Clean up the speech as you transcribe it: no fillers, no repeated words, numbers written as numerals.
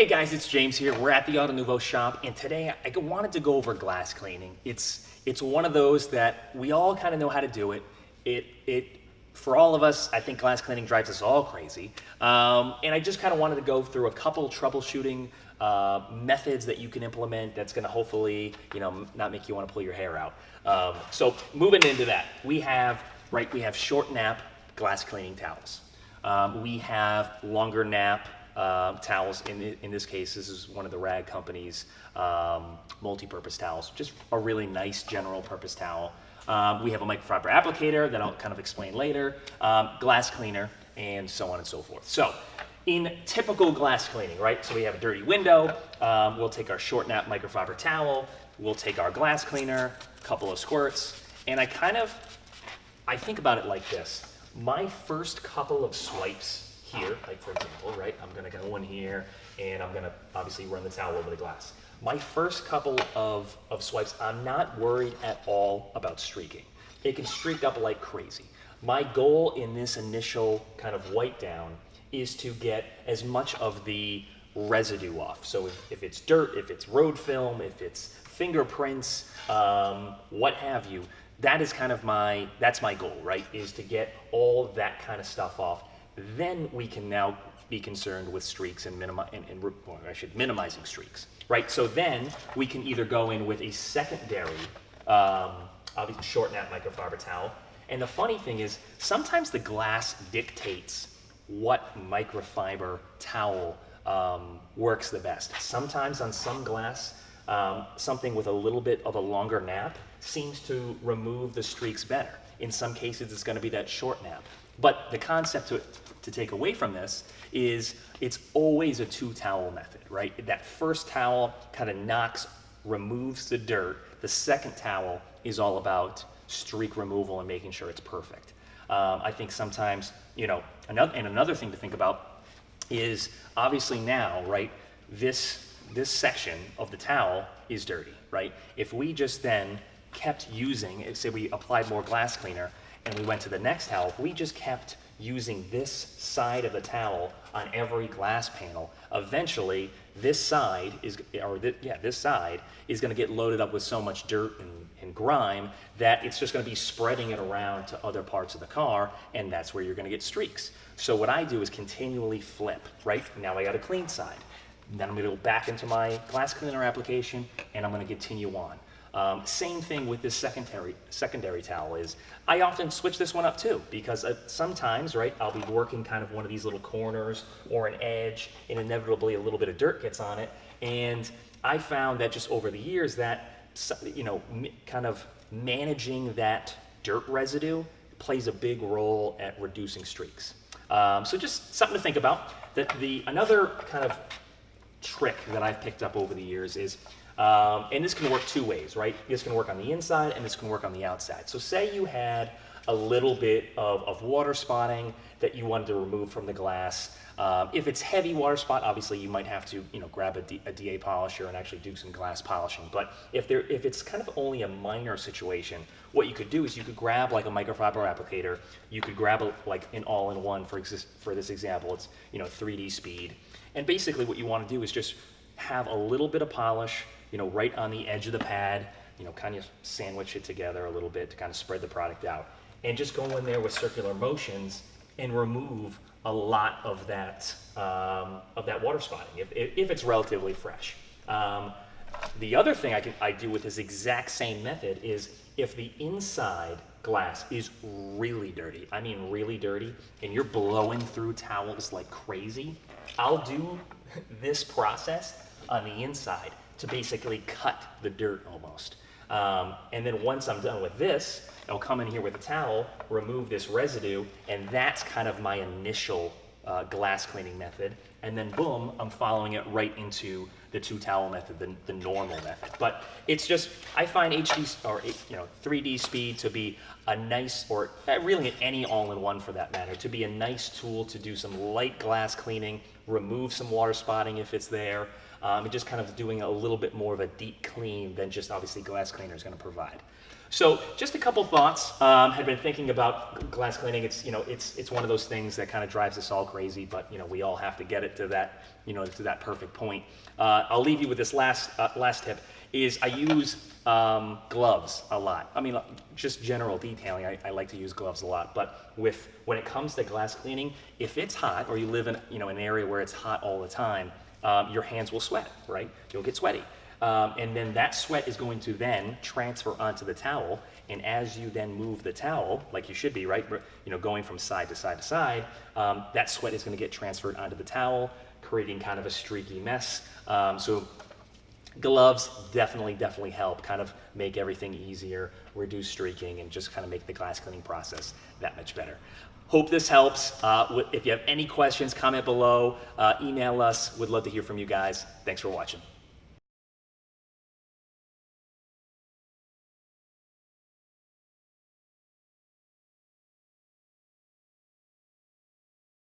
Hey guys, it's James here. We're at the Auto Nouveau shop, and today I wanted to go over glass cleaning. It's one of those that we all kind of know how to do it. It for all of us, I think glass cleaning drives us all crazy. And I just kind of wanted to go through a couple troubleshooting methods that you can implement that's going to hopefully, not make you want to pull your hair out. So moving into that, we have short nap glass cleaning towels. We have longer nap towels. In this case, this is one of the Rag Company's multi-purpose towels, just a really nice general purpose towel. We have a microfiber applicator that I'll kind of explain later, glass cleaner, and so on and so forth. So in typical glass cleaning, right? So we have a dirty window, we'll take our short nap microfiber towel, we'll take our glass cleaner, a couple of squirts, and I think about it like this. My first couple of swipes here, like for example, right? I'm gonna go in here and I'm gonna obviously run the towel over the glass. My first couple of swipes, I'm not worried at all about streaking. It can streak up like crazy. My goal in this initial kind of wipe down is to get as much of the residue off. So if it's dirt, if it's road film, if it's fingerprints, what have you, that is kind of that's my goal, right? Is to get all that kind of stuff off. Then we can now be concerned with streaks and minimizing streaks, right? So then we can either go in with a secondary, obviously short nap microfiber towel. And the funny thing is, sometimes the glass dictates what microfiber towel works the best. Sometimes on some glass, something with a little bit of a longer nap seems to remove the streaks better. In some cases, it's going to be that short nap. But the concept to take away from this is it's always a two towel method, right? That first towel kind of removes the dirt. The second towel is all about streak removal and making sure it's perfect. I think sometimes, another thing to think about is obviously now, right, this section of the towel is dirty, right? If we just then kept using, say we applied more glass cleaner and we went to the next towel, if we just kept using this side of the towel on every glass panel, eventually this side is going to get loaded up with so much dirt and grime that it's just going to be spreading it around to other parts of the car, and that's where you're going to get streaks. So what I do is continually flip, right? Now I got a clean side. Then I'm going to go back into my glass cleaner application, and I'm going to continue on. Same thing with this secondary towel is I often switch this one up too, because sometimes, right, I'll be working kind of one of these little corners or an edge, and inevitably a little bit of dirt gets on it. And I found that just over the years that, kind of managing that dirt residue plays a big role at reducing streaks. So just something to think about. Another kind of trick that I've picked up over the years is, and this can work two ways, right? This can work on the inside and this can work on the outside. So say you had a little bit of water spotting that you wanted to remove from the glass. If it's heavy water spot, obviously you might have to, grab a DA polisher and actually do some glass polishing. But if it's kind of only a minor situation, what you could do is you could grab like a microfiber applicator. You could grab like an all-in-one, for this example, it's 3D speed. And basically what you want to do is just have a little bit of polish, right on the edge of the pad, kind of sandwich it together a little bit to kind of spread the product out. And just go in there with circular motions and remove a lot of that water spotting if it's relatively fresh. The other thing I do with this exact same method is if the inside glass is really dirty, I mean really dirty, and you're blowing through towels like crazy, I'll do this process on the inside to basically cut the dirt almost. And then once I'm done with this, I'll come in here with a towel, remove this residue, and that's kind of my initial glass cleaning method. And then boom, I'm following it right into the two towel method, the normal method. But it's just, I find 3D speed to be a nice, or really any all-in-one for that matter, to be a nice tool to do some light glass cleaning, remove some water spotting if it's there, and just kind of doing a little bit more of a deep clean than just obviously glass cleaner is going to provide. So just a couple thoughts. Had been thinking about glass cleaning. It's one of those things that kind of drives us all crazy, but we all have to get it to that to that perfect point. I'll leave you with this last tip. Is I use gloves a lot. I mean, just general detailing. I like to use gloves a lot. But when it comes to glass cleaning, if it's hot or you live in an area where it's hot all the time, your hands will sweat, right? You'll get sweaty. And then that sweat is going to then transfer onto the towel. And as you then move the towel, like you should be, right? Going from side to side to side, that sweat is going to get transferred onto the towel, creating kind of a streaky mess. So gloves definitely help kind of make everything easier, reduce streaking, and just kind of make the glass cleaning process that much better. Hope this helps. If you have any questions, comment below, email us. Would love to hear from you guys. Thanks for watching.